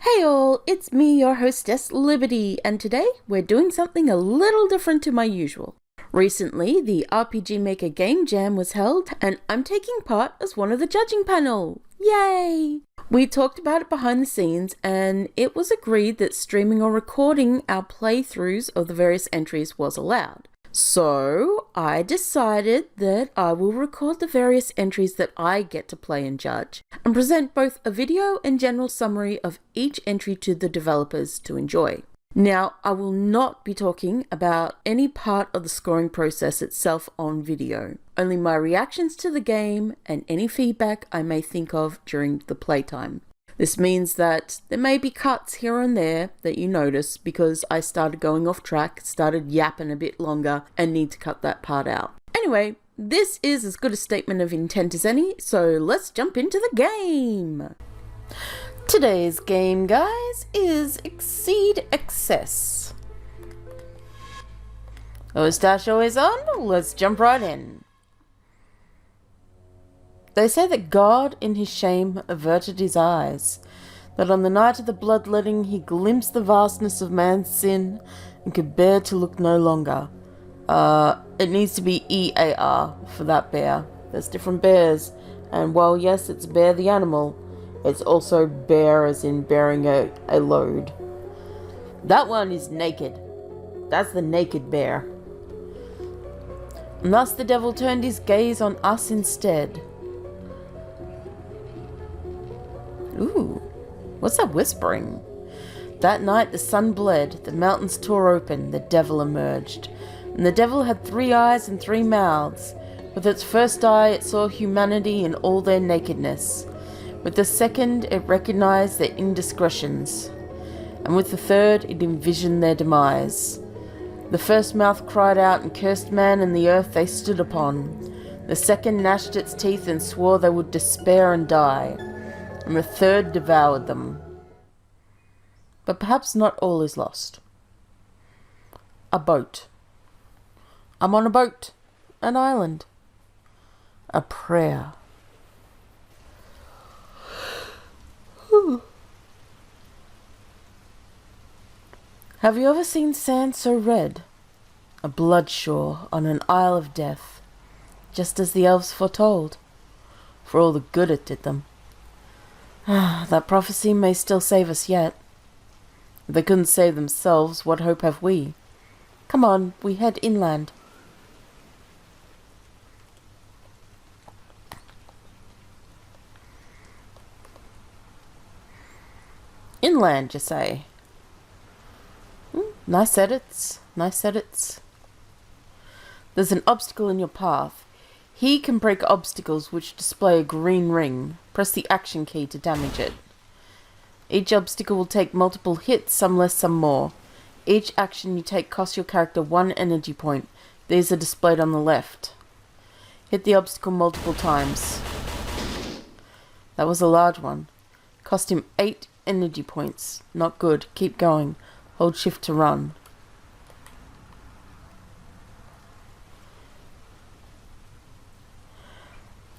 Hey all, it's me, your hostess Liberty, and today we're doing something a little different to my usual. Recently, the RPG Maker Game Jam was held, and I'm taking part as one of the judging panel. Yay! We talked about it behind the scenes, and it was agreed that streaming or recording our playthroughs of the various entries was allowed. So, I decided that I will record the various entries that I get to play and judge, and present both a video and general summary of each entry to the developers to enjoy. Now, I will not be talking about any part of the scoring process itself on video, only my reactions to the game and any feedback I may think of during the playtime. This means that there may be cuts here and there that you notice because I started going off track, started yapping a bit longer, and need to cut that part out. Anyway, this is as good a statement of intent as any, so let's jump into the game! Today's game, guys, is Exceed Excess. Stash always on? Let's jump right in. They say that God in his shame averted his eyes, that on the night of the bloodletting he glimpsed the vastness of man's sin and could bear to look no longer. It needs to be EAR for that bear. There's different bears, and while yes, it's bear the animal, it's also bear as in bearing a load. That one is naked. That's the naked bear. And thus the devil turned his gaze on us instead. Ooh, what's that whispering? That night the sun bled, the mountains tore open, the devil emerged. And the devil had 3 eyes and 3 mouths. With its first eye it saw humanity in all their nakedness. With the second it recognized their indiscretions. And with the third it envisioned their demise. The first mouth cried out and cursed man and the earth they stood upon. The second gnashed its teeth and swore they would despair and die. And the third devoured them. But perhaps not all is lost. A boat. I'm on a boat. An island. A prayer. Have you ever seen sand so red? A blood shore on an isle of death, just as the elves foretold, for all the good it did them. That prophecy may still save us yet. If they couldn't save themselves, what hope have we? Come on, we head inland. Inland, you say? Nice edits, nice edits. There's an obstacle in your path. He can break obstacles which display a green ring. Press the action key to damage it. Each obstacle will take multiple hits, some less, some more. Each action you take costs your character 1 energy point. These are displayed on the left. Hit the obstacle multiple times. That was a large one. Cost him 8 energy points. Not good. Keep going. Hold shift to run.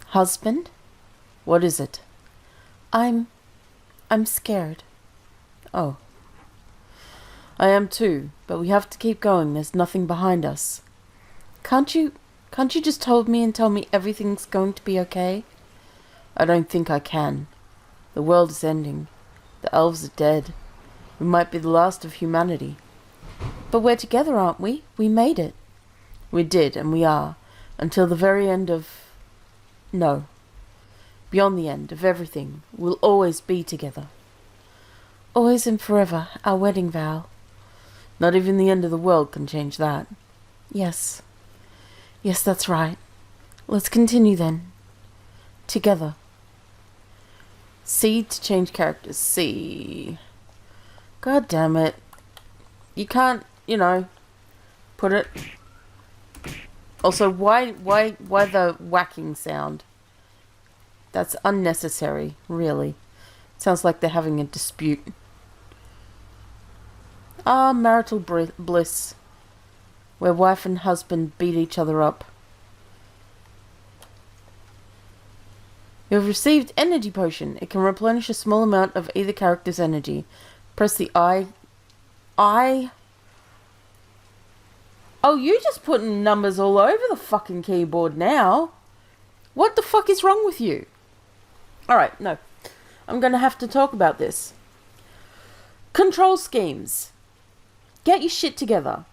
Husband? What is it? I'm scared. Oh. I am too, but we have to keep going. There's nothing behind us. Can't you just hold me and tell me everything's going to be okay? I don't think I can. The world is ending. The elves are dead. We might be the last of humanity. But we're together, aren't we? We made it. We did, and we are. Until the very end of... No. Beyond the end of everything, we'll always be together. Always and forever, our wedding vow. Not even the end of the world can change that. Yes. Yes, that's right. Let's continue then. Together. C to change characters. C. God damn it. You can't, put it... Also, why the whacking sound? That's unnecessary, really. Sounds like they're having a dispute. Marital bliss. Where wife and husband beat each other up. You have received Energy Potion. It can replenish a small amount of either character's energy. Press the I. Oh, you just putting numbers all over the fucking keyboard now. What the fuck is wrong with you? Alright, no. I'm going to have to talk about this. Control schemes. Get your shit together.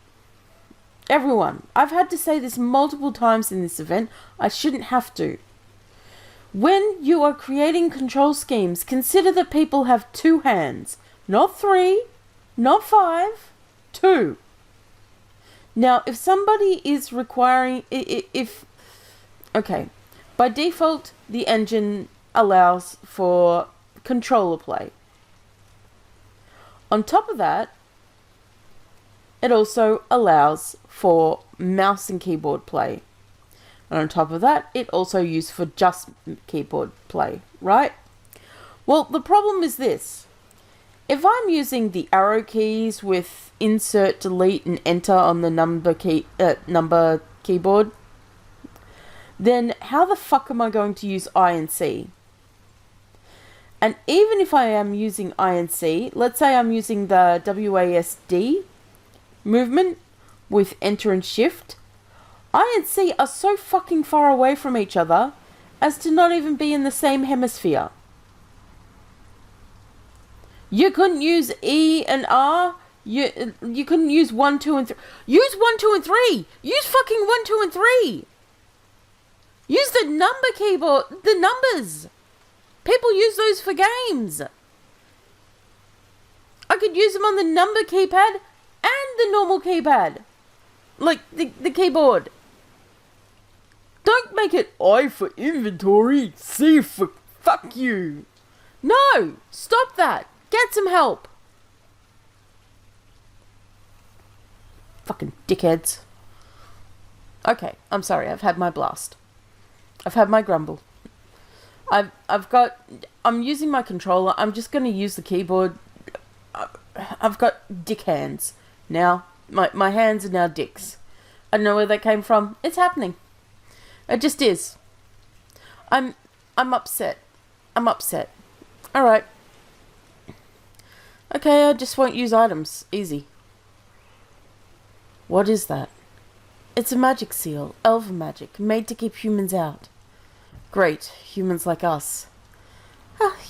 Everyone. I've had to say this multiple times in this event. I shouldn't have to. When you are creating control schemes, consider that people have 2 hands. Not 3, not 5, 2. Now, if somebody is requiring... Okay. By default, the engine allows for controller play. On top of that, it also allows for mouse and keyboard play. And on top of that, it also used for just keyboard play, right? Well, the problem is this. If I'm using the arrow keys with insert, delete, and enter on the number keyboard, then how the fuck am I going to use I and C? And even if I am using I and C, let's say I'm using the WASD movement with enter and shift, I and C are so fucking far away from each other as to not even be in the same hemisphere. You couldn't use E and R. You couldn't use 1, 2, and 3. Use 1, 2, and 3. Use fucking 1, 2, and 3. Use the number keyboard. The numbers. People use those for games. I could use them on the number keypad and the normal keypad. Like the keyboard. Don't make it I for inventory, C for fuck you. No, stop that. Get some help. Fucking dickheads. Okay, I'm sorry. I've had my blast. I've had my grumble. I'm using my controller. I'm just going to use the keyboard. I've got dick hands. Now, my hands are now dicks. I don't know where that came from. It's happening. It just is. I'm upset. I'm upset. Alright. Okay, I just won't use items. Easy. What is that? It's a magic seal. Elven magic. Made to keep humans out. Great. Humans like us.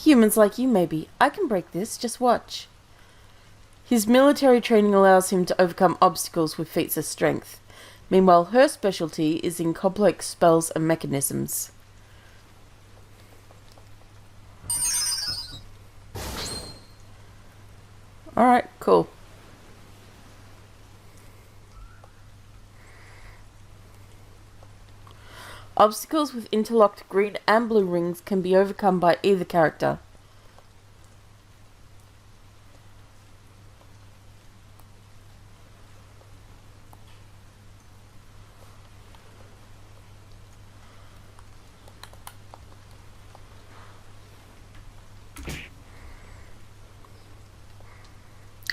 Humans like you, maybe. I can break this. Just watch. His military training allows him to overcome obstacles with feats of strength. Meanwhile, her specialty is in complex spells and mechanisms. Alright, cool. Obstacles with interlocked green and blue rings can be overcome by either character.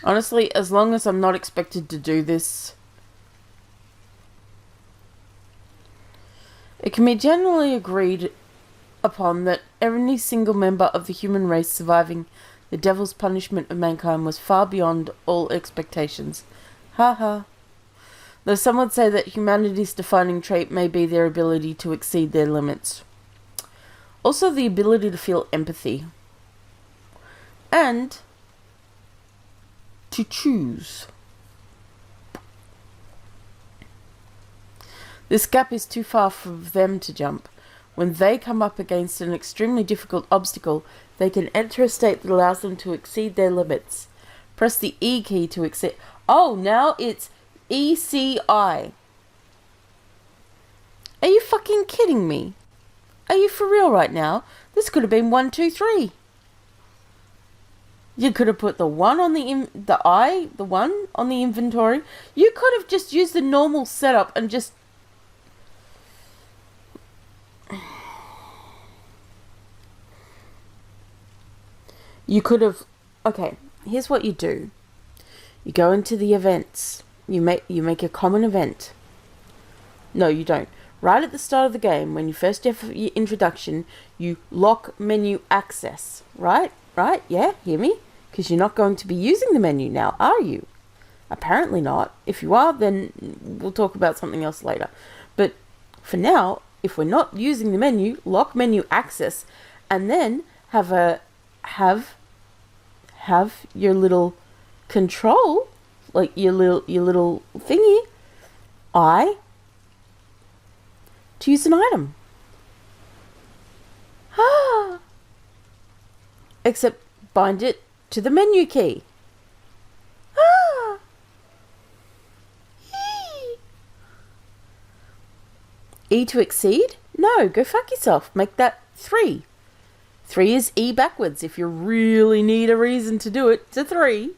Honestly, as long as I'm not expected to do this, it can be generally agreed upon that every single member of the human race surviving the devil's punishment of mankind was far beyond all expectations. Haha. Though some would say that humanity's defining trait may be their ability to exceed their limits. Also the ability to feel empathy. And to choose. This gap is too far for them to jump. When they come up against an extremely difficult obstacle, they can enter a state that allows them to exceed their limits. Press the E key to exceed. Oh, now it's ECI. Are you fucking kidding me? Are you for real right now? This could have been 1, 2, 3. You could have put the 1 on the 1 on the inventory. You could have just used the normal setup and just... You could have... Okay, here's what you do. You go into the events. You make a common event. No, you don't. Right at the start of the game, when you first have your introduction, you lock menu access. Right? Right? Yeah? Hear me? Because you're not going to be using the menu now, are you? Apparently not. If you are, then we'll talk about something else later. But for now, if we're not using the menu, lock menu access, and then have your little control, like your little thingy, to use an item. Except bind it to the menu key. E to exceed? No, go fuck yourself. Make that 3. 3 is E backwards if you really need a reason to do it to 3.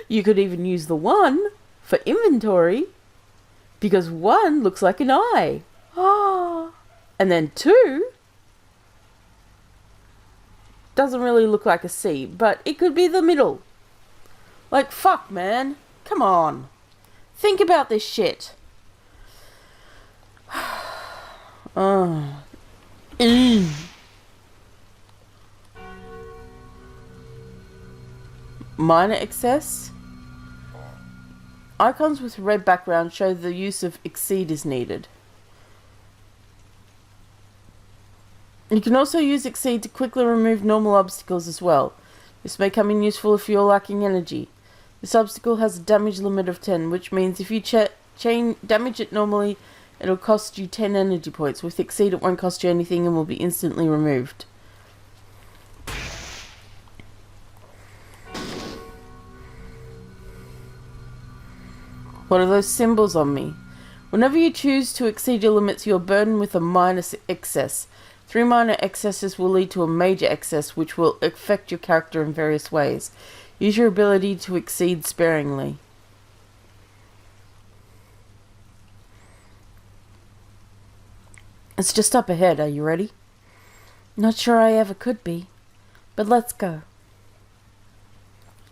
You could even use the 1 for inventory because 1 looks like an I. And then 2 doesn't really look like a C, but it could be the middle. Like, fuck, man. Come on. Think about this shit. Minor excess. Icons with red background show the use of exceed is needed. You can also use exceed to quickly remove normal obstacles as well. This may come in useful if you're lacking energy. This obstacle has a damage limit of 10, which means if you damage it normally, it'll cost you 10 energy points. With exceed, it won't cost you anything and will be instantly removed. What are those symbols on me? Whenever you choose to exceed your limits, you're burdened with a minor excess. 3 minor excesses will lead to a major excess, which will affect your character in various ways. Use your ability to exceed sparingly. It's just up ahead. Are you ready? Not sure I ever could be, but let's go.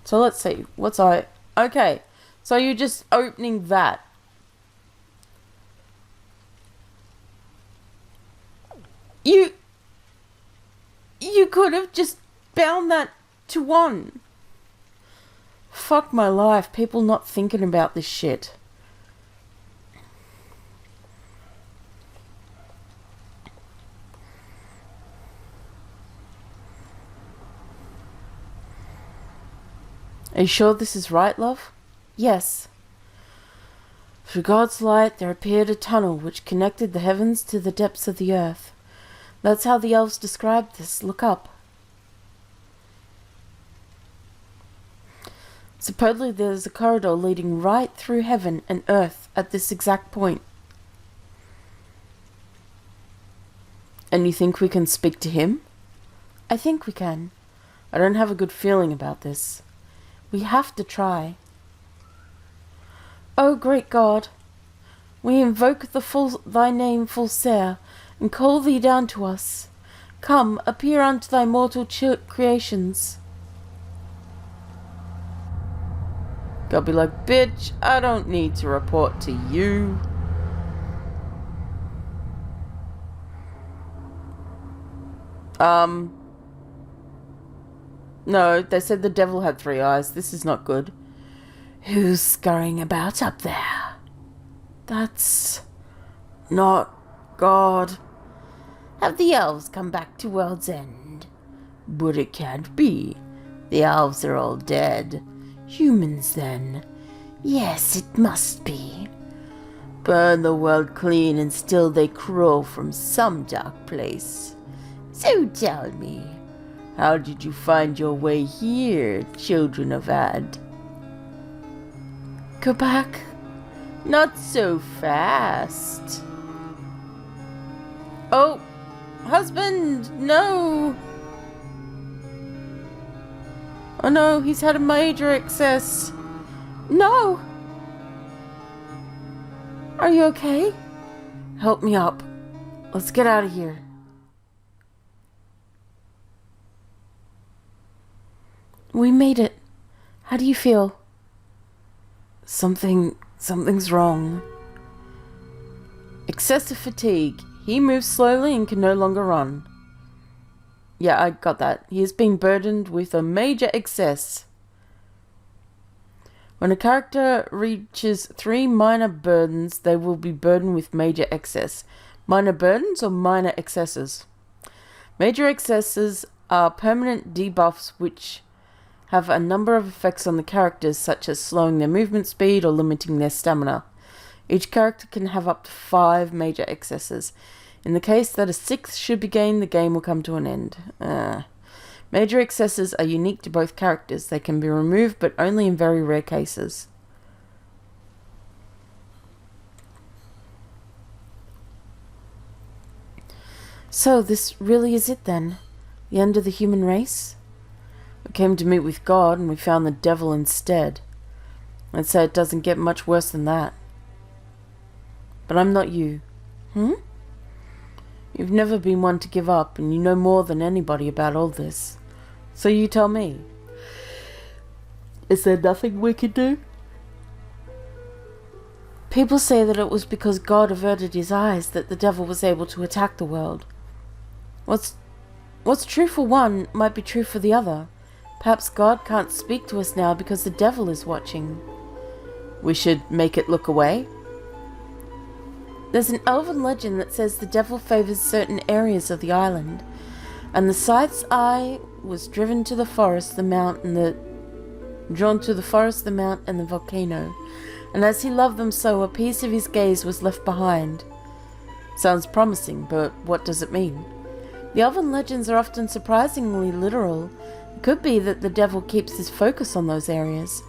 So let's see. Okay, so you're just opening that. You could have just bound that to 1. Fuck my life. People not thinking about this shit. Are you sure this is right, love? Yes. Through God's light there appeared a tunnel which connected the heavens to the depths of the earth. That's how the elves described this. Look up. Supposedly there's a corridor leading right through heaven and earth at this exact point. And you think we can speak to him? I think we can. I don't have a good feeling about this. We have to try. O great God, we invoke thy name Fulsair, and call thee down to us. Come, appear unto thy mortal creations. God be like, bitch, I don't need to report to you. No, they said the devil had 3 eyes. This is not good. Who's scurrying about up there? That's not God. Have the elves come back to World's End? But it can't be. The elves are all dead. Humans, then. Yes, it must be. Burn the world clean and still they crawl from some dark place. So tell me, how did you find your way here, children of Ad? Go back. Not so fast. Oh, husband, no. Oh no, he's had a major excess. No. Are you okay? Help me up. Let's get out of here. We made it. How do you feel? Something's wrong. Excessive fatigue. He moves slowly and can no longer run. Yeah, I got that. He is being burdened with a major excess. When a character reaches 3 minor burdens, they will be burdened with major excess. Minor burdens or minor excesses? Major excesses are permanent debuffs which have a number of effects on the characters, such as slowing their movement speed or limiting their stamina. Each character can have up to 5 major excesses. In the case that a 6th should be gained, the game will come to an end. Major excesses are unique to both characters. They can be removed, but only in very rare cases. So, this really is it then? The end of the human race? We came to meet with God, and we found the devil instead. I'd say it doesn't get much worse than that. But I'm not you. You've never been one to give up, and you know more than anybody about all this. So you tell me. Is there nothing we can do? People say that it was because God averted his eyes that the devil was able to attack the world. What's true for one might be true for the other. Perhaps God can't speak to us now because the devil is watching. We should make it look away. There's an elven legend that says the devil favors certain areas of the island, and the Scythe's eye was drawn to the forest, the mount, and the volcano, and as he loved them so, a piece of his gaze was left behind. Sounds promising, but what does it mean? The elven legends are often surprisingly literal. It could be that the devil keeps his focus on those areas.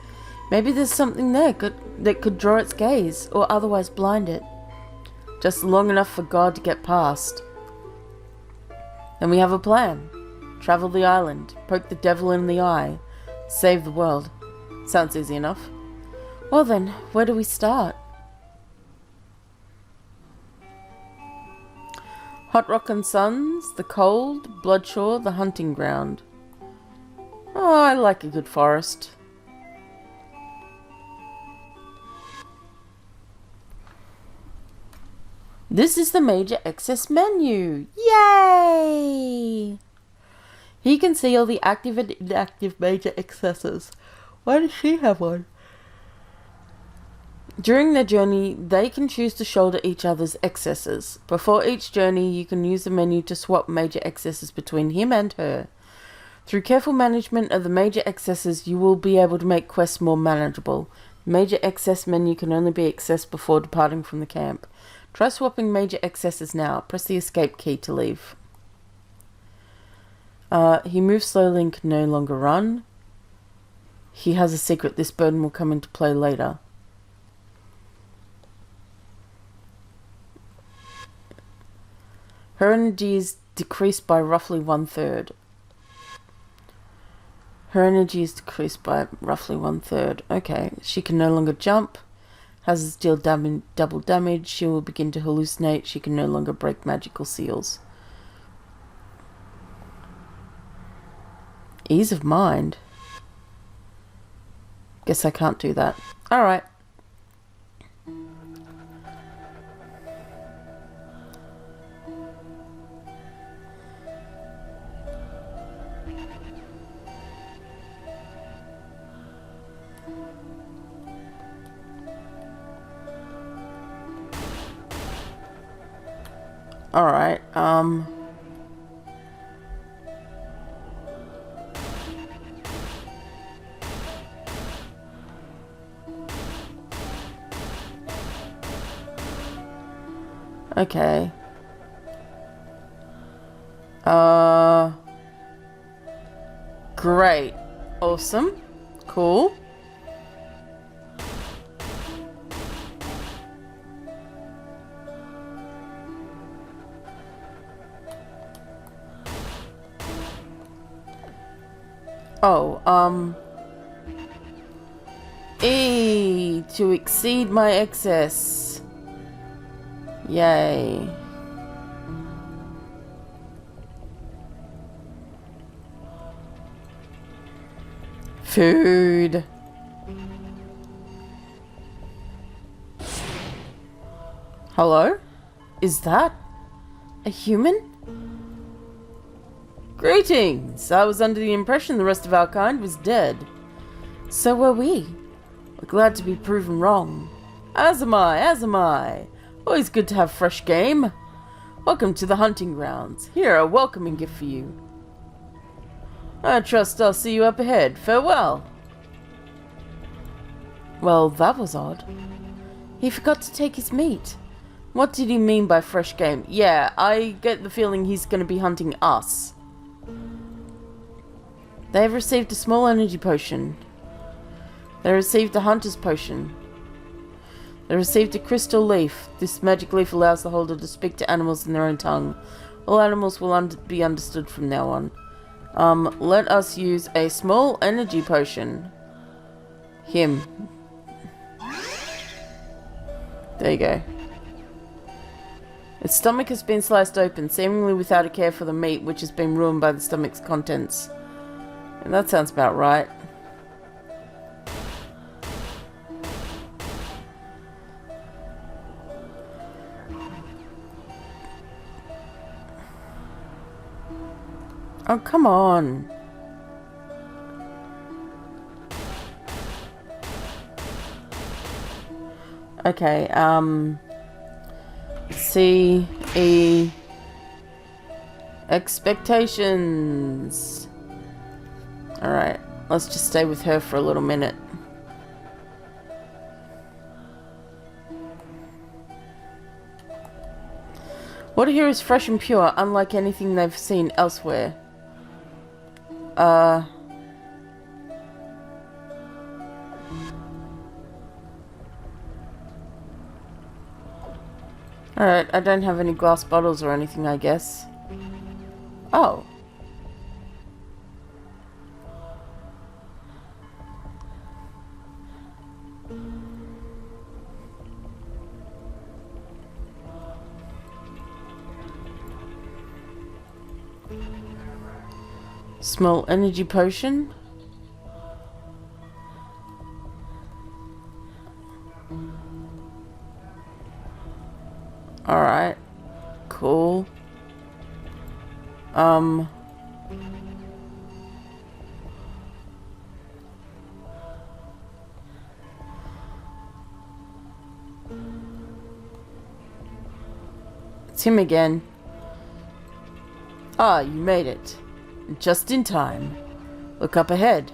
Maybe there's something there that could draw its gaze, or otherwise blind it. Just long enough for God to get past. Then we have a plan. Travel the island, poke the devil in the eye, save the world. Sounds easy enough. Well then, where do we start? Hot Rock and Sons, The Cold, Bloodshaw, The Hunting Ground. Oh, I like a good forest. This is the major excess menu. Yay! He can see all the active and inactive major excesses. Why does she have one? During their journey, they can choose to shoulder each other's excesses. Before each journey, you can use the menu to swap major excesses between him and her. Through careful management of the major excesses, you will be able to make quests more manageable. The major excess menu can only be accessed before departing from the camp. Try swapping major excesses now. Press the escape key to leave. He moves slowly and can no longer run. He has a secret. This burden will come into play later. Her energy is decreased by roughly 1/3. Her energy is decreased by roughly 1/3. Okay, she can no longer jump. Hazards deal double damage. She will begin to hallucinate. She can no longer break magical seals. Ease of mind. Guess I can't do that. Alright. Alright, okay. Great. Awesome. Cool. Oh, E to exceed my excess. Yay. Food. Hello? Is that a human? Greetings! I was under the impression the rest of our kind was dead. So were we. We're glad to be proven wrong. As am I, as am I. Always good to have fresh game. Welcome to the hunting grounds. Here, a welcoming gift for you. I trust I'll see you up ahead. Farewell. Well, that was odd. He forgot to take his meat. What did he mean by fresh game? Yeah, I get the feeling he's going to be hunting us. They have received a small energy potion. They received a hunter's potion. They received a crystal leaf. This magic leaf allows the holder to speak to animals in their own tongue. All animals will be understood from now on. Let us use a small energy potion. Him. There you go. Its stomach has been sliced open, seemingly without a care for the meat, which has been ruined by the stomach's contents. And that sounds about right. Oh, come on. Okay, C-E... Expectations. Alright, let's just stay with her for a little minute. Water here is fresh and pure, unlike anything they've seen elsewhere. Alright, I don't have any glass bottles or anything, I guess. Oh. Small energy potion. Alright. Cool. It's him again. Ah, you made it. Just in time. Look up ahead.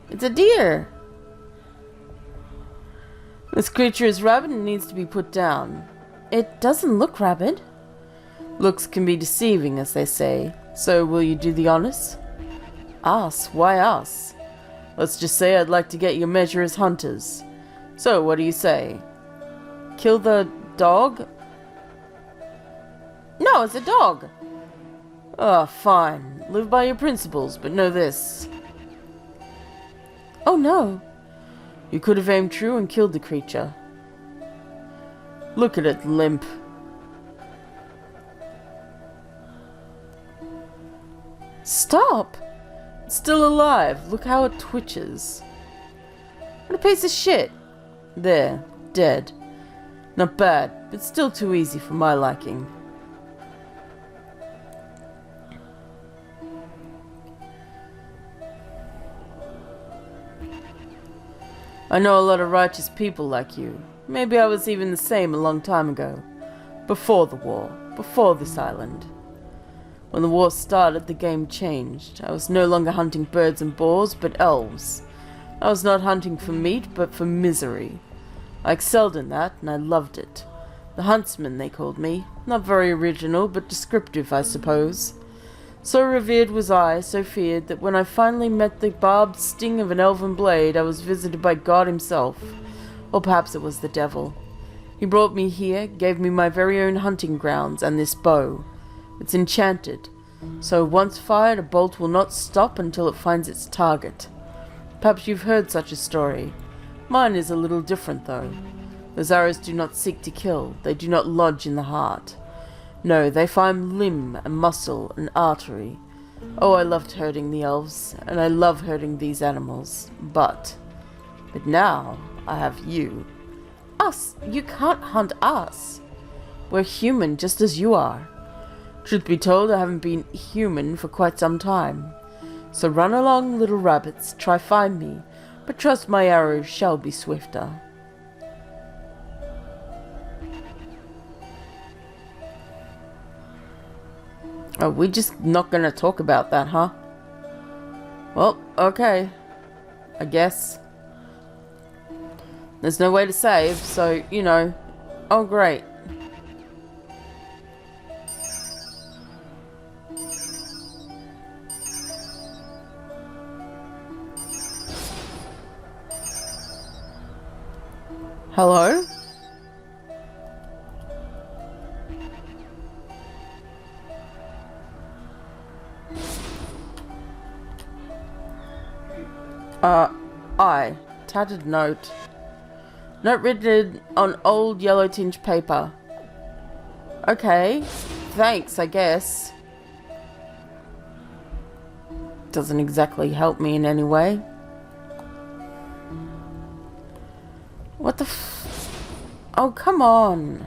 It's a deer. This creature is rabid and needs to be put down. It doesn't look rabid. Looks can be deceiving, as they say. So, will you do the honors? Us? Why us? Let's just say I'd like to get your measure as hunters. So, what do you say? Kill the dog? No, it's a dog! Oh, fine. Live by your principles, but know this. Oh no. You could have aimed true and killed the creature. Look at it limp. Stop! It's still alive. Look how it twitches. What a piece of shit. There, dead. Not bad, but still too easy for my liking. I know a lot of righteous people like you. Maybe I was even the same a long time ago. Before the war. Before this island. When the war started, the game changed. I was no longer hunting birds and boars, but elves. I was not hunting for meat, but for misery. I excelled in that, and I loved it. The huntsman, they called me. Not very original, but descriptive, I suppose. So revered was I, so feared, that when I finally met the barbed sting of an elven blade, I was visited by God himself. Or perhaps it was the devil. He brought me here, gave me my very own hunting grounds, and this bow. It's enchanted. So once fired, a bolt will not stop until it finds its target. Perhaps you've heard such a story. Mine is a little different, though. Those arrows do not seek to kill. They do not lodge in the heart. No, they find limb and muscle and artery. Oh, I loved hurting the elves, and I love hurting these animals. But now, I have you. Us? You can't hunt us. We're human, just as you are. Truth be told, I haven't been human for quite some time. So run along, little rabbits, try find me, but trust my arrows shall be swifter. Oh, we're just not gonna talk about that, huh? Well, okay. I guess. There's no way to save, so, you know. Oh, great. Hello? Tattered note. Note written on old yellow tinged paper. Okay. Thanks, I guess. Doesn't exactly help me in any way. What the Oh, come on.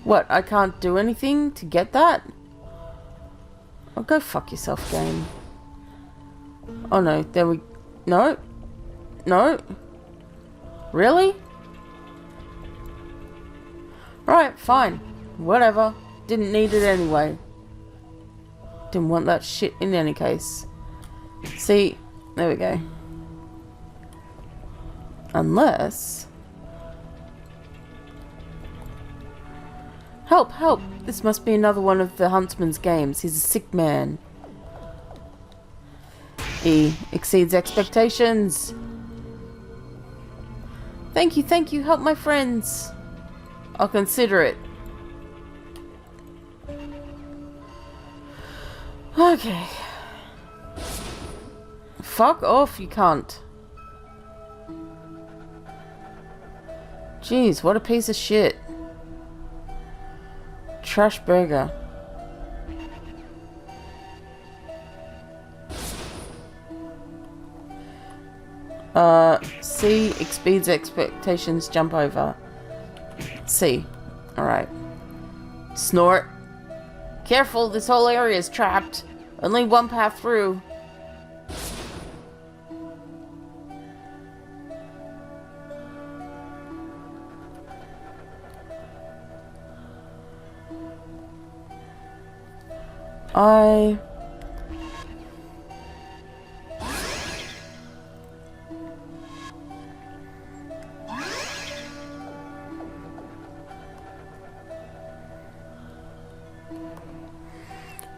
What, I can't do anything to get that? Oh, go fuck yourself, game. Oh no, there we... No? No? Really? Alright, fine. Whatever. Didn't need it anyway. Didn't want that shit in any case. See, there we go. Unless... Help, help! This must be another one of the huntsman's games. He's a sick man. E. Exceeds expectations. Thank you, help my friends. I'll consider it. Okay. Fuck off, you can't. Jeez, what a piece of shit. Trash burger. C. Exceeds expectations. Jump over. C. Alright. Snort. Careful, this whole area is trapped. Only one path through.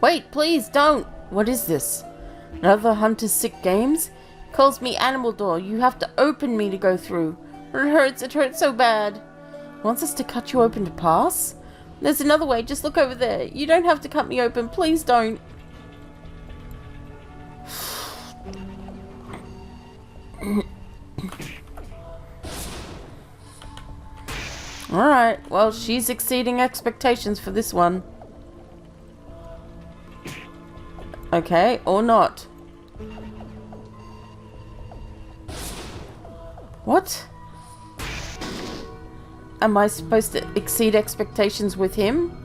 Wait, please don't! What is this? Another Hunter's Sick Games? Calls me Animal Door. You have to open me to go through. It hurts so bad. Wants us to cut you open to pass? There's another way, just look over there. You don't have to cut me open, please don't. Alright, well, she's exceeding expectations for this one. Okay, or not. What? Am I supposed to exceed expectations with him?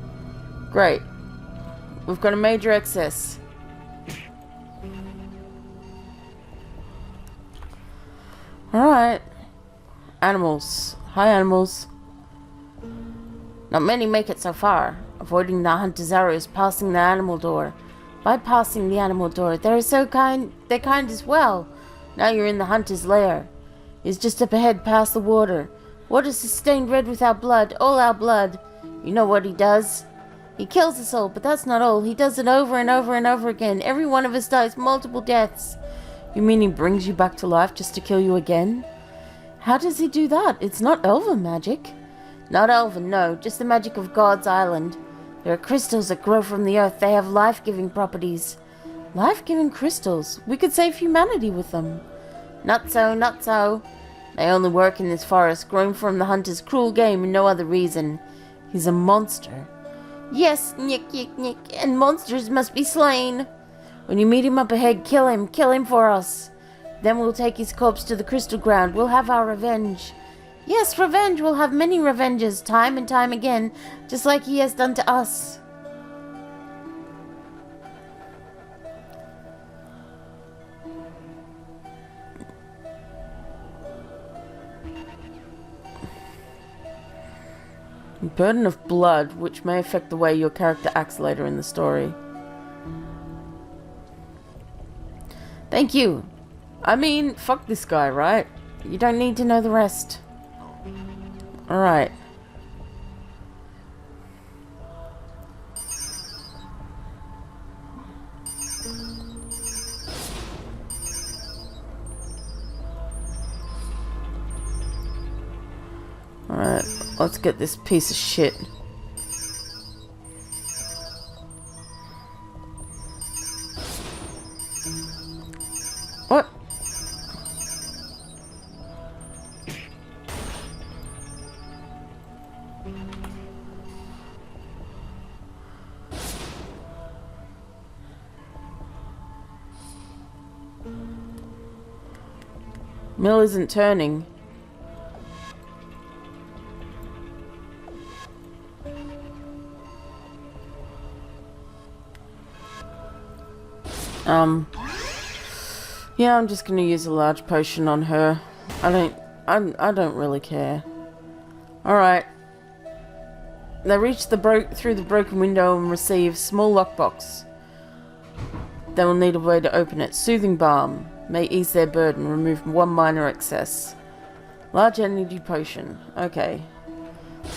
Great. We've got a major excess. Alright. Animals. Hi, animals. Not many make it so far. Avoiding the hunter's arrows, passing the animal door. Bypassing the animal door. They're kind as well. Now you're in the hunter's lair. He's just up ahead past the water. Water stained red with our blood. All our blood. You know what he does? He kills us all, but that's not all. He does it over and over and over again. Every one of us dies multiple deaths. You mean he brings you back to life just to kill you again? How does he do that? It's not elven magic. Not elven, no. Just the magic of God's island. There are crystals that grow from the earth. They have life-giving properties. Life-giving crystals? We could save humanity with them. Not so, not so. They only work in this forest, grown from the hunter's cruel game and no other reason. He's a monster. Yes, Nick, and monsters must be slain. When you meet him up ahead, kill him for us. Then we'll take his corpse to the crystal ground. We'll have our revenge. Yes, revenge will have many revenges, time and time again, just like he has done to us. Burden of blood, which may affect the way your character acts later in the story. Thank you. I mean, fuck this guy, right? You don't need to know the rest. Alright. Alright, let's get this piece of shit. What? Mill isn't turning. Yeah, I'm just gonna use a large potion on her. I don't really care. Alright. They reach through the broken window and receive small lockbox. They will need a way to open it. Soothing balm may ease their burden, remove one minor excess. Large energy potion. Okay.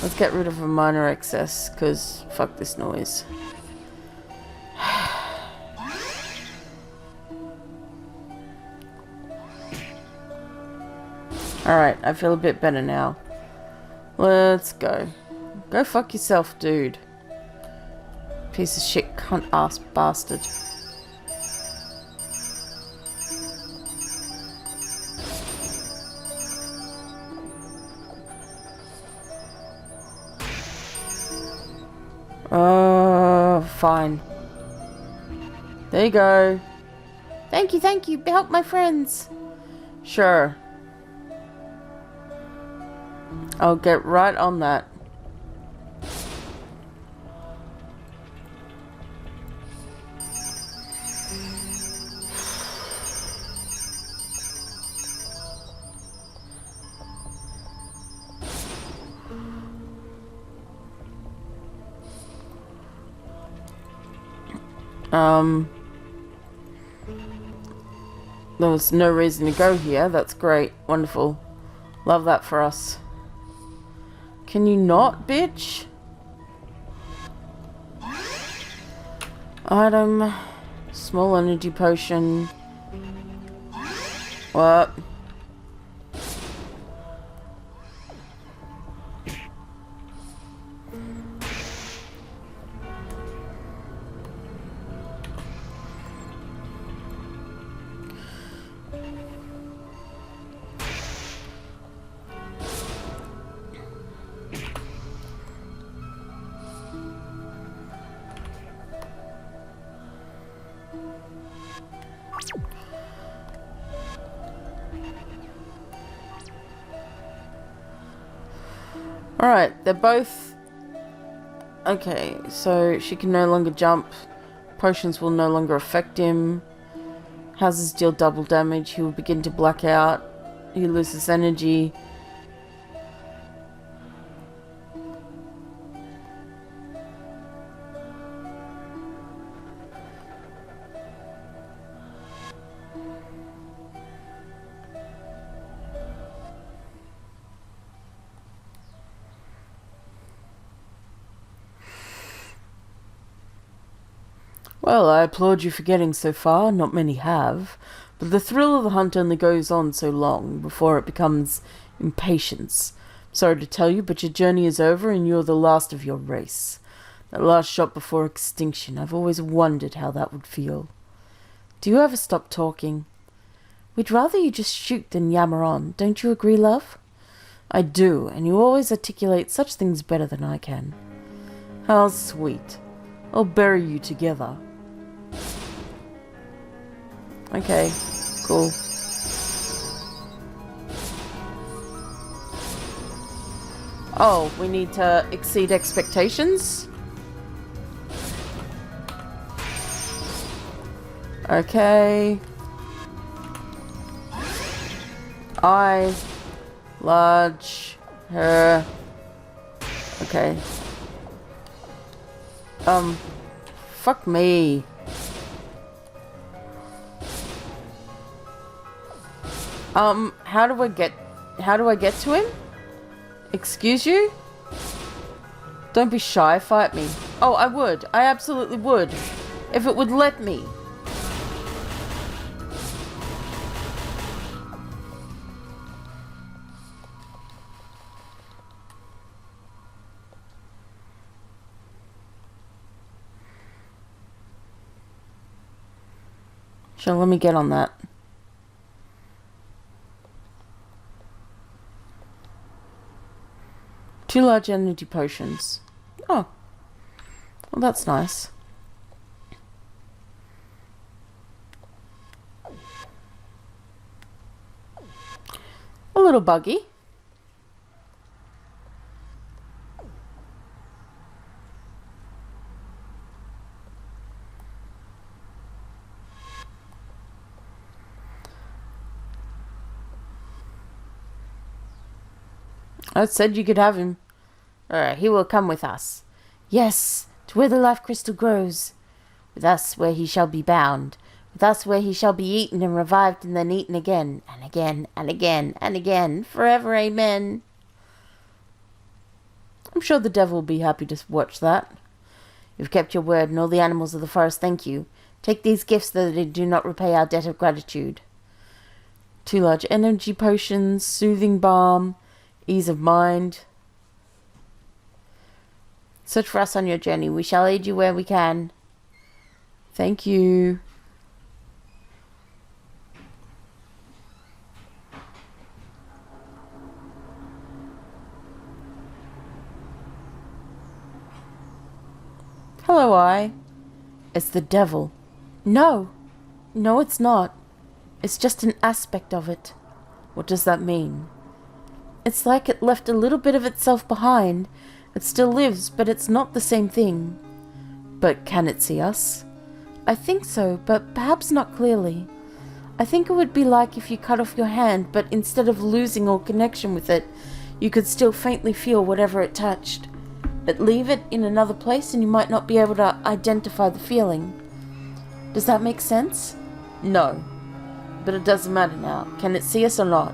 Let's get rid of a minor excess, because fuck this noise. Alright, I feel a bit better now. Let's go. Go fuck yourself, dude. Piece of shit cunt ass bastard. Fine. There you go. Thank you. Help my friends. Sure. I'll get right on that. There was no reason to go here. That's great. Wonderful. Love that for us. Can you not, bitch? Item. Small energy potion. What? Alright, they're both... Okay, so she can no longer jump. Potions will no longer affect him. Houses deal double damage. He will begin to black out. He loses energy. Well, I applaud you for getting so far. Not many have. But the thrill of the hunt only goes on so long before it becomes impatience. Sorry to tell you, but your journey is over and you're the last of your race. That last shot before extinction, I've always wondered how that would feel. Do you ever stop talking? We'd rather you just shoot than yammer on. Don't you agree, love? I do, and you always articulate such things better than I can. How sweet. I'll bury you together. Okay, cool. Oh, we need to exceed expectations? Okay. I large her. Okay. Fuck me. How do I get to him? Excuse you? Don't be shy, fight me. Oh, I would. I absolutely would. If it would let me. Sure, let me get on that. Two large energy potions. Oh. Well, that's nice. A little buggy. I said you could have him. He will come with us. Yes, to where the life crystal grows. With us where he shall be bound. With us where he shall be eaten and revived and then eaten again. And again, and again, and again. Forever, amen. I'm sure the devil will be happy to watch that. You've kept your word, and all the animals of the forest thank you. Take these gifts that they do not repay our debt of gratitude. 2 large energy potions, soothing balm, ease of mind. Search for us on your journey. We shall aid you where we can. Thank you. Hello, I. It's the devil. No. No, it's not. It's just an aspect of it. What does that mean? It's like it left a little bit of itself behind. It still lives, but it's not the same thing. But can it see us? I think so, but perhaps not clearly. I think it would be like if you cut off your hand, but instead of losing all connection with it, you could still faintly feel whatever it touched. But leave it in another place and you might not be able to identify the feeling. Does that make sense? No. But it doesn't matter now. Can it see us or not?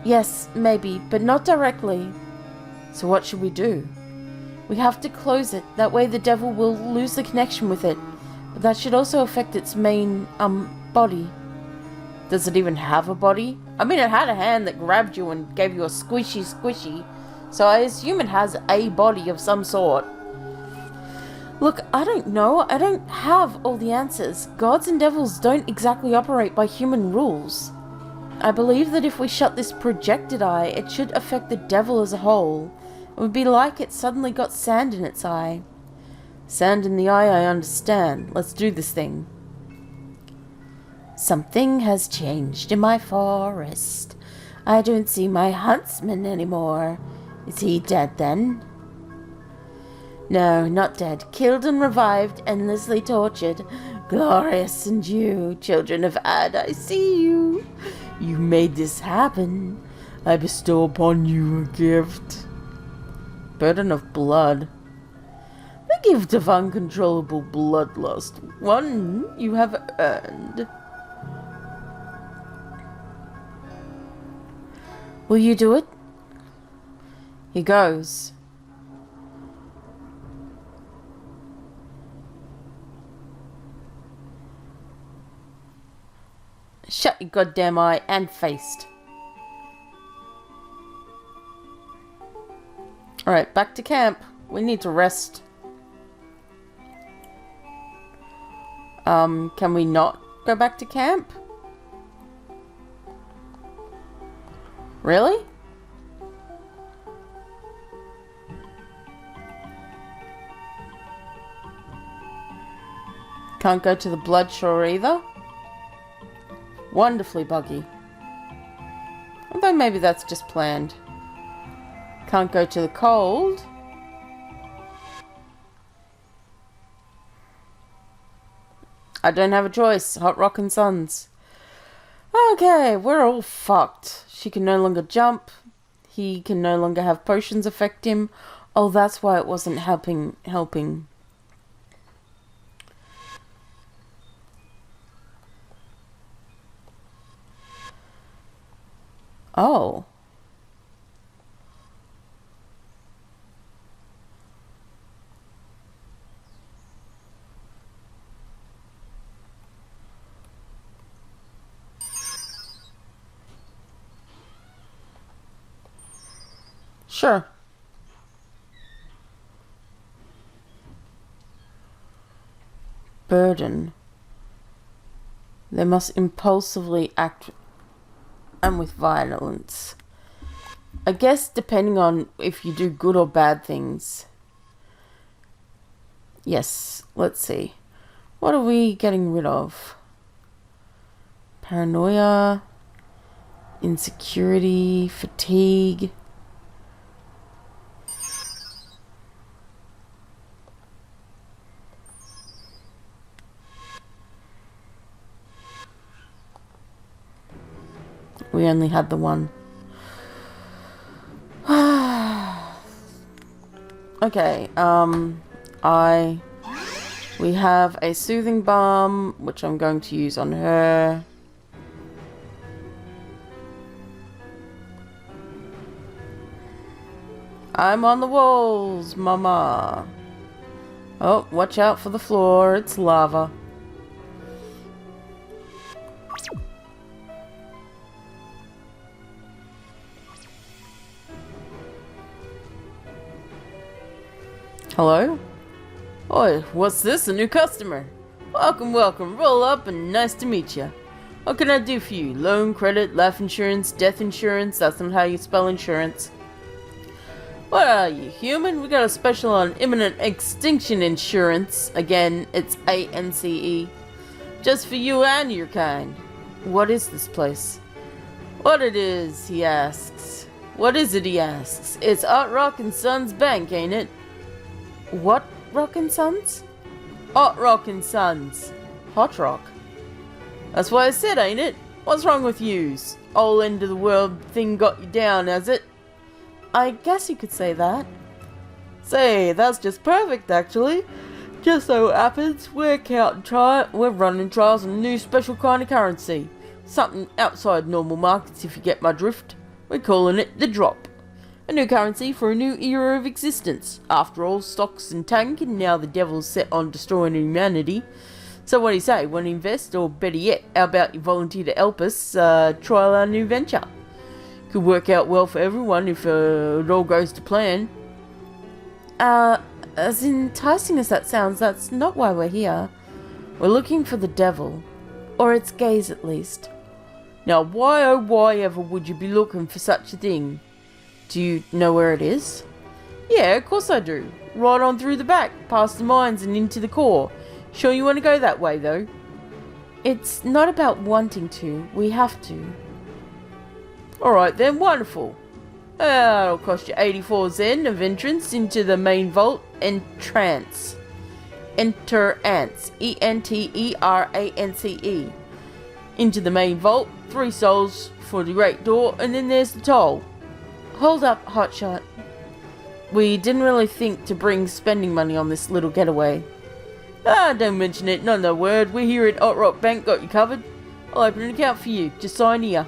Yes, maybe, but not directly. So what should we do? We have to close it. That way the devil will lose the connection with it. But that should also affect its main, body. Does it even have a body? I mean, it had a hand that grabbed you and gave you a squishy. So I assume it has a body of some sort. Look, I don't know. I don't have all the answers. Gods and devils don't exactly operate by human rules. I believe that if we shut this projected eye, it should affect the devil as a whole. It would be like it suddenly got sand in its eye. Sand in the eye, I understand. Let's do this thing. Something has changed in my forest. I don't see my huntsman anymore. Is he dead then? No, not dead. Killed and revived, endlessly tortured. Glorious, and you, children of Ad, I see you. You made this happen. I bestow upon you a gift. Burden of blood. The gift of uncontrollable bloodlust. One you have earned. Will you do it? He goes. Shut your goddamn eye and faced. Alright, back to camp. We need to rest. Can we not go back to camp? Really? Can't go to the blood shore either? Wonderfully buggy. Although maybe that's just planned. Can't go to the cold. I don't have a choice. Hot Rockin' Sons. Okay, we're all fucked. She can no longer jump. He can no longer have potions affect him. Oh, that's why it wasn't helping. Oh. Sure. Burden. They must impulsively act and with violence. I guess depending on if you do good or bad things. Yes, let's see. What are we getting rid of? Paranoia, insecurity, fatigue. We only had the one. Okay, we have a soothing balm, which I'm going to use on her. I'm on the walls, mama. Oh, watch out for the floor, it's lava. Hello? Oi, what's this? A new customer? Welcome, welcome. Roll up and nice to meet ya. What can I do for you? Loan, credit, life insurance, death insurance? That's not how you spell insurance. What are you, human? We got a special on imminent extinction insurance. Again, it's ANCE. Just for you and your kind. What is this place? What it is, he asks. What is it, he asks. It's Hot Rockin' Sons Bank, ain't it? What Rockin' Sons? Hot Rockin' Sons. Hot Rock. That's what I said, ain't it? What's wrong with yous? All end of the world thing got you down, has it? I guess you could say that. Say, that's just perfect, actually. Just so happens, we're running trials on a new special kind of currency. Something outside normal markets, if you get my drift. We're calling it the Drop. A new currency for a new era of existence. After all, stocks and tank, and now the devil's set on destroying humanity. So what do you say? Want to invest? Or better yet, how about you volunteer to help us trial our new venture? Could work out well for everyone if it all goes to plan. As enticing as that sounds, that's not why we're here. We're looking for the devil. Or its gaze, at least. Now, why oh why ever would you be looking for such a thing? Do you know where it is? Yeah, of course I do. Right on through the back, past the mines and into the core. Sure you want to go that way, though? It's not about wanting to. We have to. Alright then, wonderful. That'll cost you 84 Zen of entrance into the main vault. Entrance. Enter-ance. E-N-T-E-R-A-N-C-E. Into the main vault. 3 souls for the great door, and then there's the toll. Hold up, Hotshot. We didn't really think to bring spending money on this little getaway. Don't mention it, not a word. We're here at Hot Rock Bank, got you covered. I'll open an account for you, just sign here.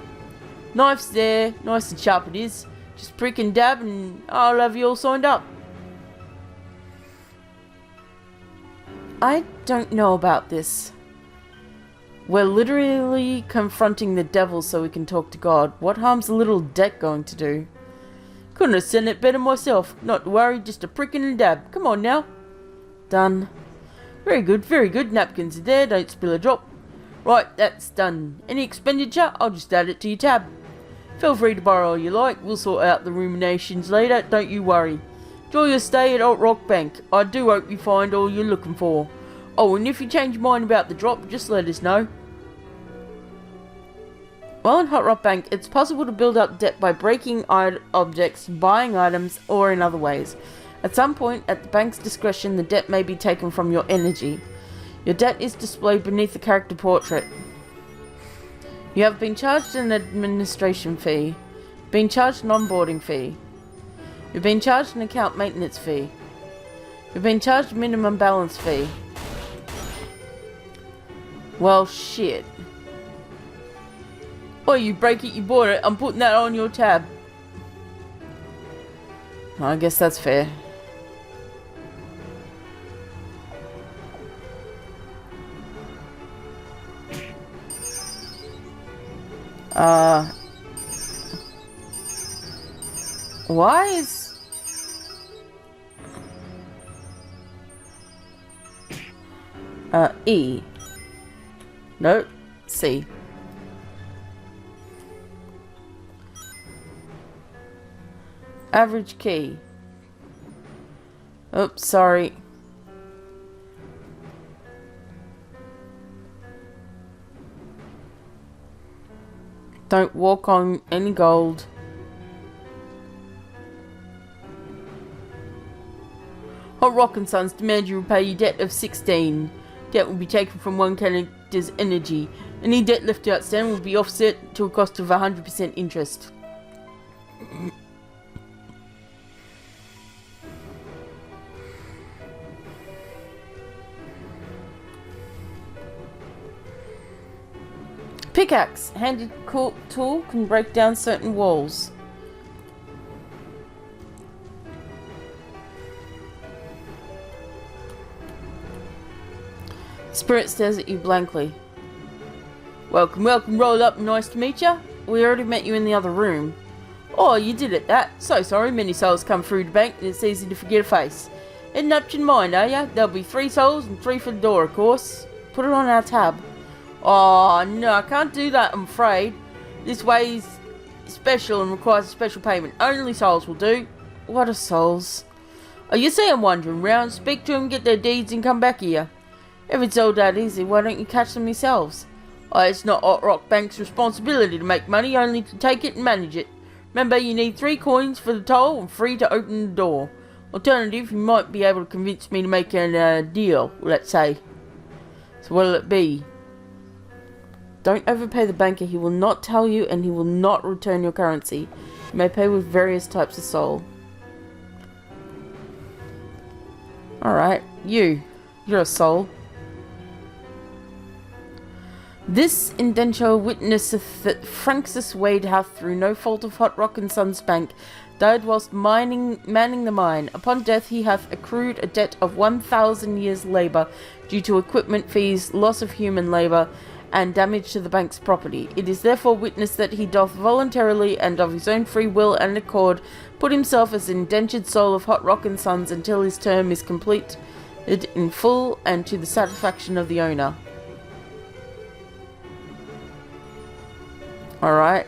Knife's there, nice and sharp it is. Just prick and dab and I'll have you all signed up. I don't know about this. We're literally confronting the devil so we can talk to God. What harm's a little debt going to do? Couldn't have said it better myself. Not to worry, just a prick and a dab. Come on now. Done. Very good, very good. Napkins are there, don't spill a drop. Right, that's done. Any expenditure, I'll just add it to your tab. Feel free to borrow all you like. We'll sort out the ruminations later, don't you worry. Enjoy your stay at Hot Rock Bank. I do hope you find all you're looking for. Oh, and if you change your mind about the drop, just let us know. While in Hot Rock Bank, it's possible to build up debt by breaking objects, buying items, or in other ways. At some point, at the bank's discretion, the debt may be taken from your energy. Your debt is displayed beneath the character portrait. You have been charged an administration fee, been charged an onboarding fee, you've been charged an account maintenance fee, you've been charged a minimum balance fee. Well, shit. Oh, you break it, you bought it. I'm putting that on your tab. I guess that's fair. Why is... E. No, C. Average key. Oops, sorry. Don't walk on any gold. Hot Rock and Sons demand you repay your debt of 16. Debt will be taken from one character's energy. Any debt left outstanding will be offset to a cost of 100% interest. Pickaxe. Handed tool can break down certain walls. Spirit stares at you blankly. Welcome, welcome, roll up, nice to meet ya. We already met you in the other room. Oh, you did it, that. So sorry, many souls come through the bank and it's easy to forget a face. Heading up to your mind, are ya? There'll be 3 souls and 3 for the door, of course. Put it on our tab. Oh, no, I can't do that, I'm afraid. This way is special and requires a special payment. Only souls will do. What are souls? Oh, you see I'm wandering round. Speak to them, get their deeds and come back here. If it's all that easy, why don't you catch them yourselves? Oh, it's not Hot Rock Bank's responsibility to make money, only to take it and manage it. Remember, you need 3 coins for the toll and 3 to open the door. Alternative, you might be able to convince me to make a deal, let's say. So what'll it be? Don't overpay the banker. He will not tell you and he will not return your currency. You may pay with various types of soul. Alright, you're a soul. This indenture witnesseth that Francis Wade hath, through no fault of Hot Rock and Sons Bank, died whilst manning the mine. Upon death he hath accrued a debt of 1,000 years' labour, due to equipment fees, loss of human labour, and damage to the bank's property. It is therefore witnessed that he doth voluntarily, and of his own free will and accord, put himself as an indentured soul of Hot Rock and Sons until his term is completed in full and to the satisfaction of the owner. Alright,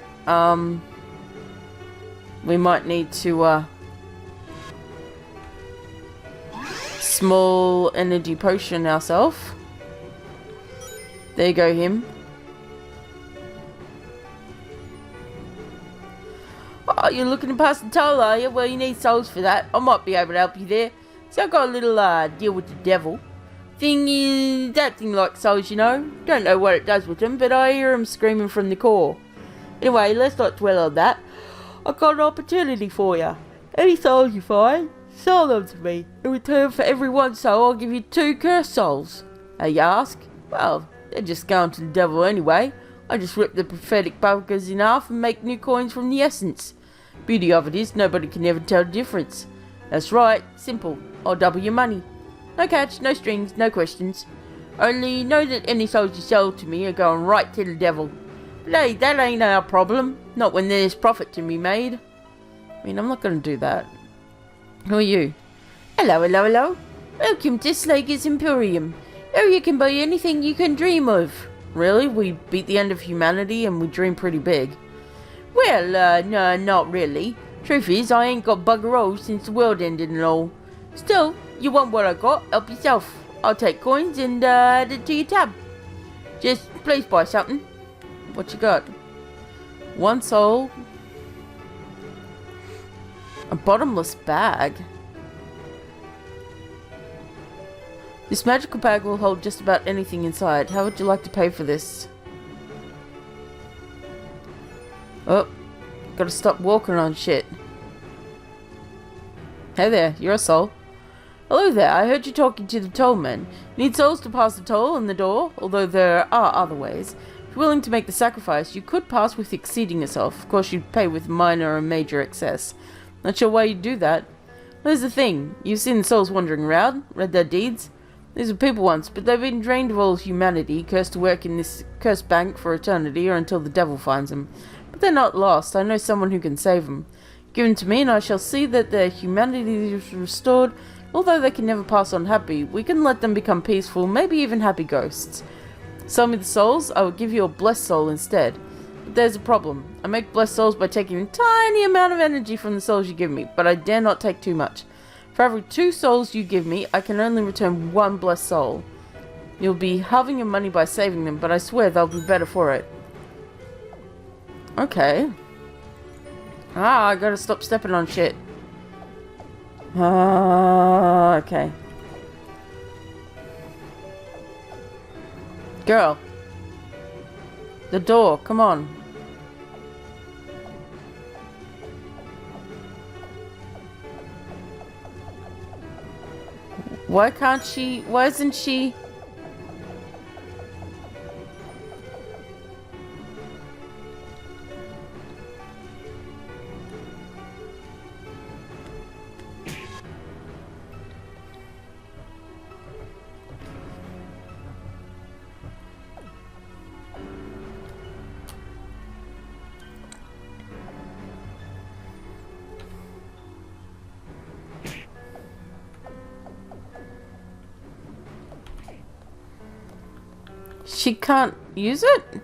we might need to, small energy potion ourselves. There you go, him. Oh, you're looking to pass the toll, are you? Well, you need souls for that. I might be able to help you there. So I've got a little, deal with the devil. Thing is, that thing likes souls, you know. Don't know what it does with them, but I hear him screaming from the core. Anyway, let's not dwell on that. I've got an opportunity for you. Any souls you find, sell them to me. In return for every 1 soul, I'll give you 2 cursed souls. You ask? Well, they're just going to the devil anyway. I just rip the prophetic buggers in half and make new coins from the essence. Beauty of it is, nobody can ever tell the difference. That's right, simple. I'll double your money. No catch, no strings, no questions. Only know that any souls you sell to me are going right to the devil. But hey, that ain't our problem. Not when there's profit to be made. I mean, I'm not going to do that. Who are you? Hello, hello, hello. Welcome to Slager's Emporium. Here you can buy anything you can dream of. Really? We beat the end of humanity and we dream pretty big. Well, no, not really. Truth is, I ain't got bugger all since the world ended and all. Still, you want what I got, help yourself. I'll take coins and add it to your tab. Just please buy something. What you got? 1 soul. A bottomless bag. This magical bag will hold just about anything inside. How would you like to pay for this? Oh, gotta stop walking on shit. Hey there, you're a soul. Hello there, I heard you talking to the tollman. Need souls to pass the toll in the door, although there are other ways. If you're willing to make the sacrifice, you could pass with exceeding yourself. Of course, you'd pay with minor or major excess. Not sure why you'd do that. Here's the thing, you've seen souls wandering around, read their deeds. These were people once, but they've been drained of all humanity, cursed to work in this cursed bank for eternity or until the devil finds them. But they're not lost. I know someone who can save them. Give them to me and I shall see that their humanity is restored. Although they can never pass on happy, we can let them become peaceful, maybe even happy ghosts. Sell me the souls, I will give you a blessed soul instead. But there's a problem. I make blessed souls by taking a tiny amount of energy from the souls you give me, but I dare not take too much. For every 2 souls you give me, I can only return 1 blessed soul. You'll be halving your money by saving them, but I swear they'll be better for it. Okay. I gotta stop stepping on shit. Okay. Girl. The door, come on. Why isn't she? She can't use it?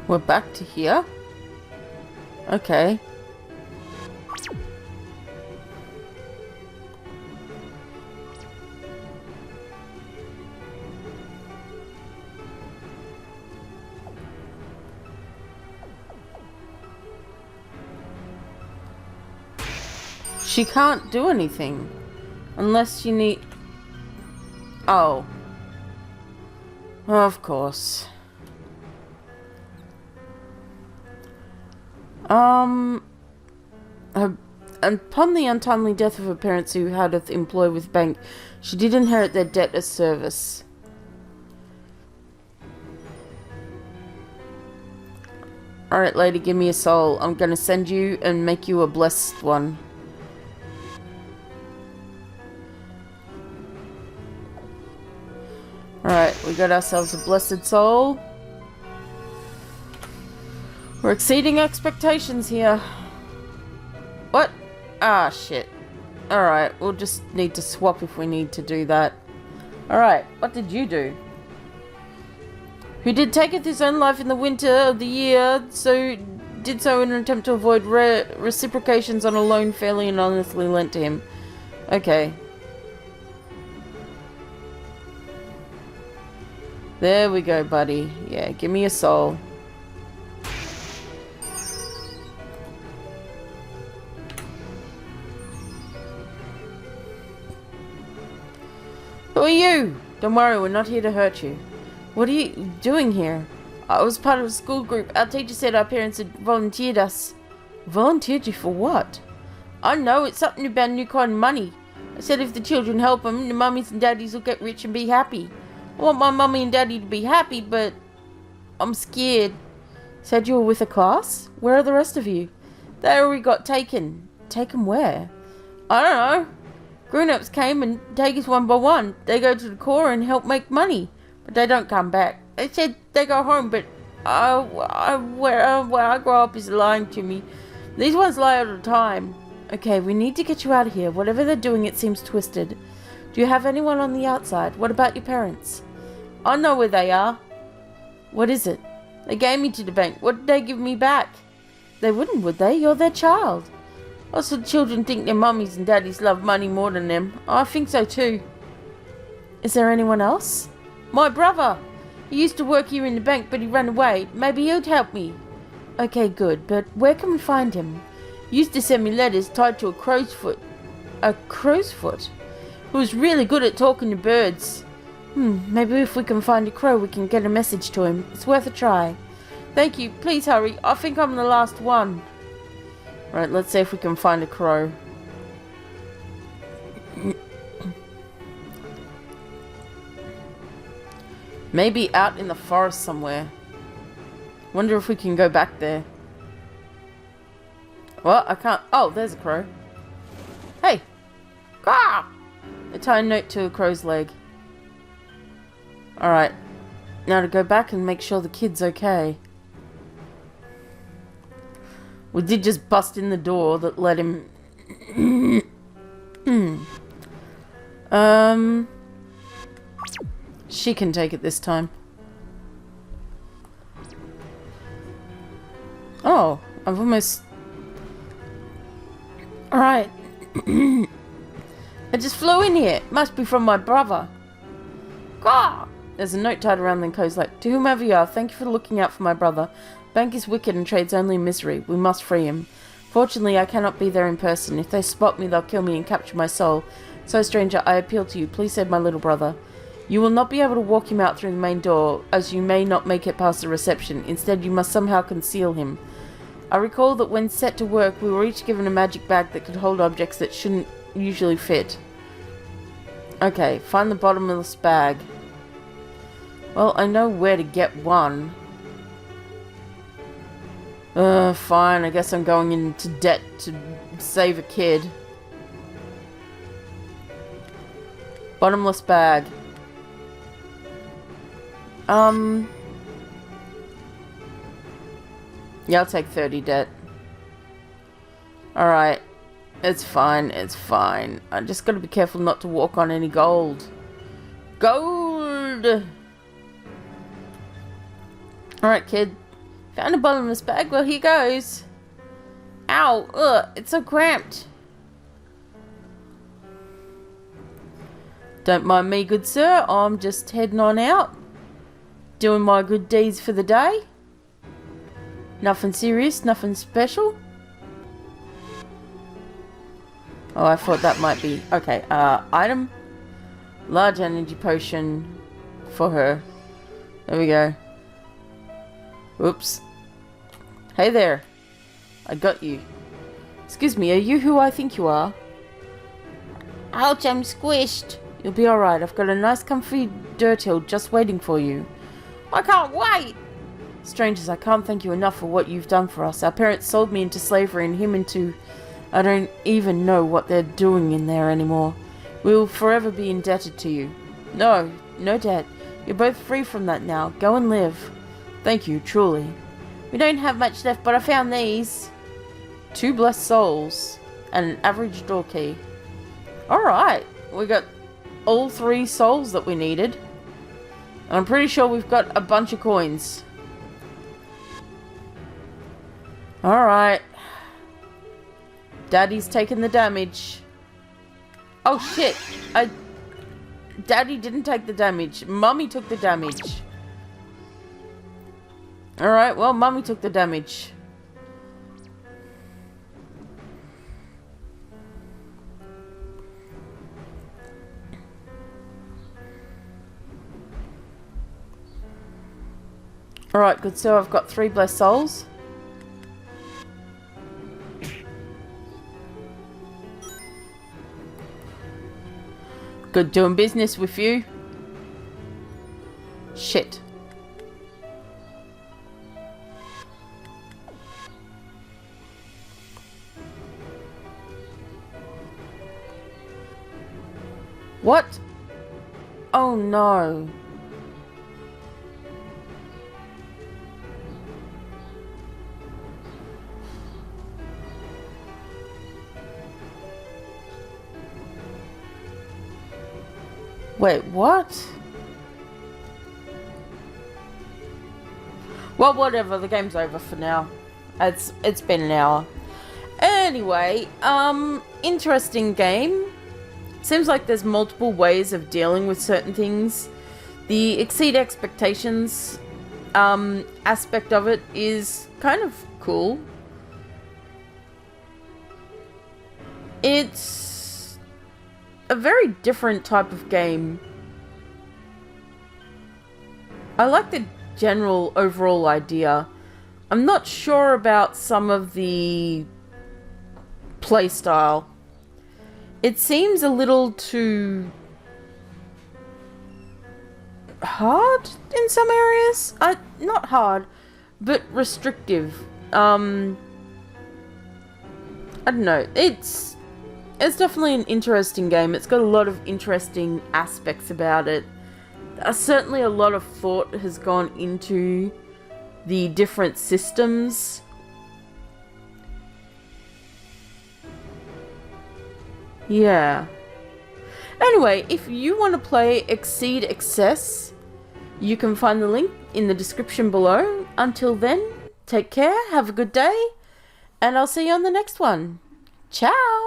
We're back to here? Okay. She can't do anything. Unless you need... Oh. Of course. Upon the untimely death of her parents who had employ with bank, she did inherit their debt as service. Alright, lady, give me a soul. I'm gonna send you and make you a blessed one. Alright, we got ourselves a blessed soul. We're exceeding expectations here. What? Ah, shit. Alright, we'll just need to swap if we need to do that. Alright, what did you do? Who did taketh his own life in the winter of the year, did so in an attempt to avoid reciprocations on a loan fairly and honestly lent to him. Okay. There we go, buddy. Yeah, give me a soul. Who are you? Don't worry, we're not here to hurt you. What are you doing here? I was part of a school group. Our teacher said our parents had volunteered us. Volunteered you for what? I know, it's something about new kind of money. I said if the children help them, the mummies and daddies will get rich and be happy. I want my mummy and daddy to be happy, but I'm scared. Said you were with a class? Where are the rest of you? They already got taken. Taken where? I don't know. Grown-ups came and take us one by one. They go to the core and help make money, but they don't come back. They said they go home, but where I grow up is lying to me. These ones lie all the time. Okay, we need to get you out of here. Whatever they're doing, it seems twisted. Do you have anyone on the outside? What about your parents? I know where they are. What is it? They gave me to the bank. What did they give me back? They wouldn't, would they? You're their child. Also, children think their mummies and daddies love money more than them. I think so too. Is there anyone else? My brother. He used to work here in the bank, but he ran away. Maybe he'd help me. Okay, good. But where can we find him? He used to send me letters tied to a crow's foot. A crow's foot? Who was really good at talking to birds. Maybe if we can find a crow, we can get a message to him. It's worth a try. Thank you. Please hurry. I think I'm the last one. Right, let's see if we can find a crow. Maybe out in the forest somewhere. Wonder if we can go back there. Well, I can't. Oh, there's a crow. Hey! Ah! A tiny note to a crow's leg. Alright. Now to go back and make sure the kid's okay. We did just bust in the door that let him... She can take it this time. Oh, I've almost... Alright. I just flew in here. Must be from my brother. Gah! There's a note tied around the coat's leg. To whomever you are, thank you for looking out for my brother. Bank is wicked and trades only in misery. We must free him. Fortunately, I cannot be there in person. If they spot me, they'll kill me and capture my soul. So, stranger, I appeal to you. Please save my little brother. You will not be able to walk him out through the main door, as you may not make it past the reception. Instead, you must somehow conceal him. I recall that when set to work, we were each given a magic bag that could hold objects that shouldn't usually fit. Okay, find the bottomless bag. Well, I know where to get one. Fine, I guess I'm going into debt to save a kid. Bottomless bag. Yeah, I'll take 30 debt. Alright. It's fine, it's fine. I just gotta be careful not to walk on any gold. Gold! Alright, kid. Found a bottomless bag. Well, here goes. Ow! Ugh! It's so cramped. Don't mind me, good sir. I'm just heading on out. Doing my good deeds for the day. Nothing serious, nothing special. Oh, I thought that might be... Okay, item. Large energy potion for her. There we go. Oops. Hey there. I got you. Excuse me, are you who I think you are? Ouch, I'm squished. You'll be alright. I've got a nice comfy dirt hill just waiting for you. I can't wait! Strangers, I can't thank you enough for what you've done for us. Our parents sold me into slavery and him into... I don't even know what they're doing in there anymore. We will forever be indebted to you. No, no debt. You're both free from that now. Go and live. Thank you, truly. We don't have much left, but I found these. 2 blessed souls and an average door key. Alright, we got all 3 souls that we needed. And I'm pretty sure we've got a bunch of coins. Alright. Daddy's taking the damage. Oh shit. Daddy didn't take the damage. Mummy took the damage. Alright, well, Mummy took the damage. Alright, good. So I've got 3 blessed souls. Good doing business with you. Shit. What? Oh no. Wait, what? Well, whatever, the game's over for now. It's been an hour. Anyway, interesting game. Seems like there's multiple ways of dealing with certain things. The exceed expectations aspect of it is kind of cool. It's a very different type of game. I like the general overall idea. I'm not sure about some of the playstyle. It seems a little too hard in some areas. Not hard, but restrictive. I don't know. It's definitely an interesting game. It's got a lot of interesting aspects about it. Certainly a lot of thought has gone into the different systems. Yeah. Anyway, if you want to play Exceed Excess, you can find the link in the description below. Until then, take care, have a good day, and I'll see you on the next one. Ciao!